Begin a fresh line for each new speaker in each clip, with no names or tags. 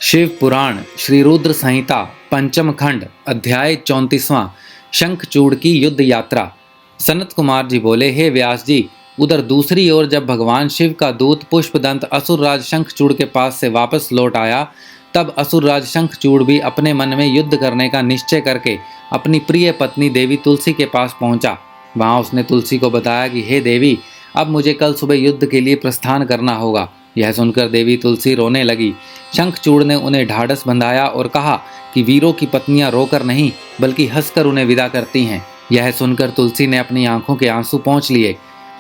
शिव पुराण श्री रुद्र संहिता पंचम खंड अध्याय 34वां शंखचूड़ की युद्ध यात्रा। सनत कुमार जी बोले, हे व्यास जी, उधर दूसरी ओर जब भगवान शिव का दूत पुष्पदंत असुरराज शंखचूड़ के पास से वापस लौट आया, तब असुरराज शंखचूड़ भी अपने मन में युद्ध करने का निश्चय करके अपनी प्रिय पत्नी देवी तुलसी के पास पहुंचा। वहां उसने तुलसी को बताया कि हे देवी, अब मुझे कल सुबह युद्ध के लिए प्रस्थान करना होगा। यह सुनकर देवी तुलसी रोने लगी। शंखचूड़ ने उन्हें ढाढ़स बंधाया और कहा कि वीरों की पत्नियां रोकर नहीं बल्कि हंसकर उन्हें विदा करती हैं। यह सुनकर तुलसी ने अपनी आंखों के आंसू पोंछ लिए।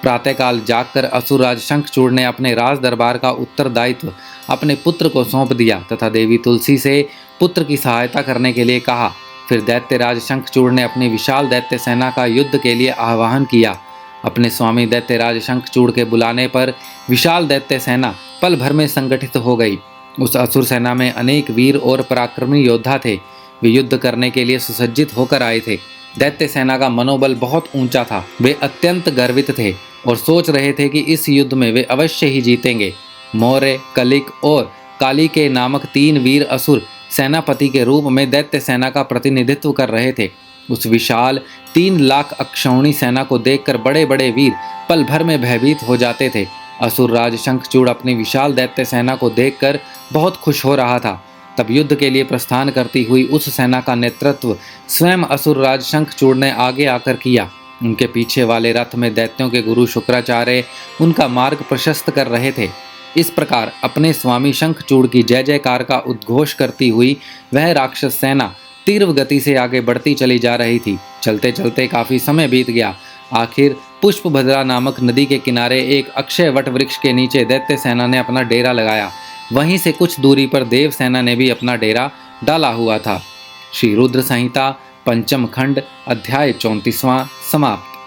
प्रातःकाल जागकर असुरराज शंखचूड़ ने अपने राज दरबार का उत्तरदायित्व अपने पुत्र को सौंप दिया तथा देवी तुलसी से पुत्र की सहायता करने के लिए कहा। फिर दैत्यराज शंखचूड़ ने अपनी विशाल दैत्य सेना का युद्ध के लिए आह्वान किया। अपने स्वामी दैत्यराज शंखचूड़ के बुलाने पर विशाल दैत्य सेना पल भर में संगठित हो गई। उस असुर सेना में अनेक वीर और पराक्रमी योद्धा थे। वे युद्ध करने के लिए सुसज्जित होकर आए थे। दैत्य सेना का मनोबल बहुत ऊंचा था। वे अत्यंत गर्वित थे और सोच रहे थे कि इस युद्ध में वे अवश्य ही जीतेंगे। मौर्य, कलिक और काली के नामक 3 वीर असुर सेनापति के रूप में दैत्य सेना का प्रतिनिधित्व कर रहे थे। उस विशाल 3 लाख अक्षौणी सेना को देखकर बड़े बड़े वीर पल भर में भयभीत हो जाते थे। असुरराज शंखचूड़ अपनी विशाल दैत्य सेना को देखकर बहुत खुश हो रहा था। तब युद्ध के लिए प्रस्थान करती हुई उस सेना का नेतृत्व स्वयं असुरराज शंखचूड़ ने आगे आकर किया। उनके पीछे वाले रथ में दैत्यों के गुरु शुक्राचार्य उनका मार्ग प्रशस्त कर रहे थे। इस प्रकार अपने स्वामी शंखचूड़ की जय जयकार का उद्घोष करती हुई वह राक्षस सेना तीव्र गति से आगे बढ़ती चली जा रही थी। चलते चलते काफी समय बीत गया। आखिर पुष्पभद्रा नामक नदी के किनारे एक अक्षय वट वृक्ष के नीचे दैत्य सेना ने अपना डेरा लगाया। वहीं से कुछ दूरी पर देव सेना ने भी अपना डेरा डाला हुआ था। श्री रुद्र संहिता पंचम खंड अध्याय 34वां समाप्त।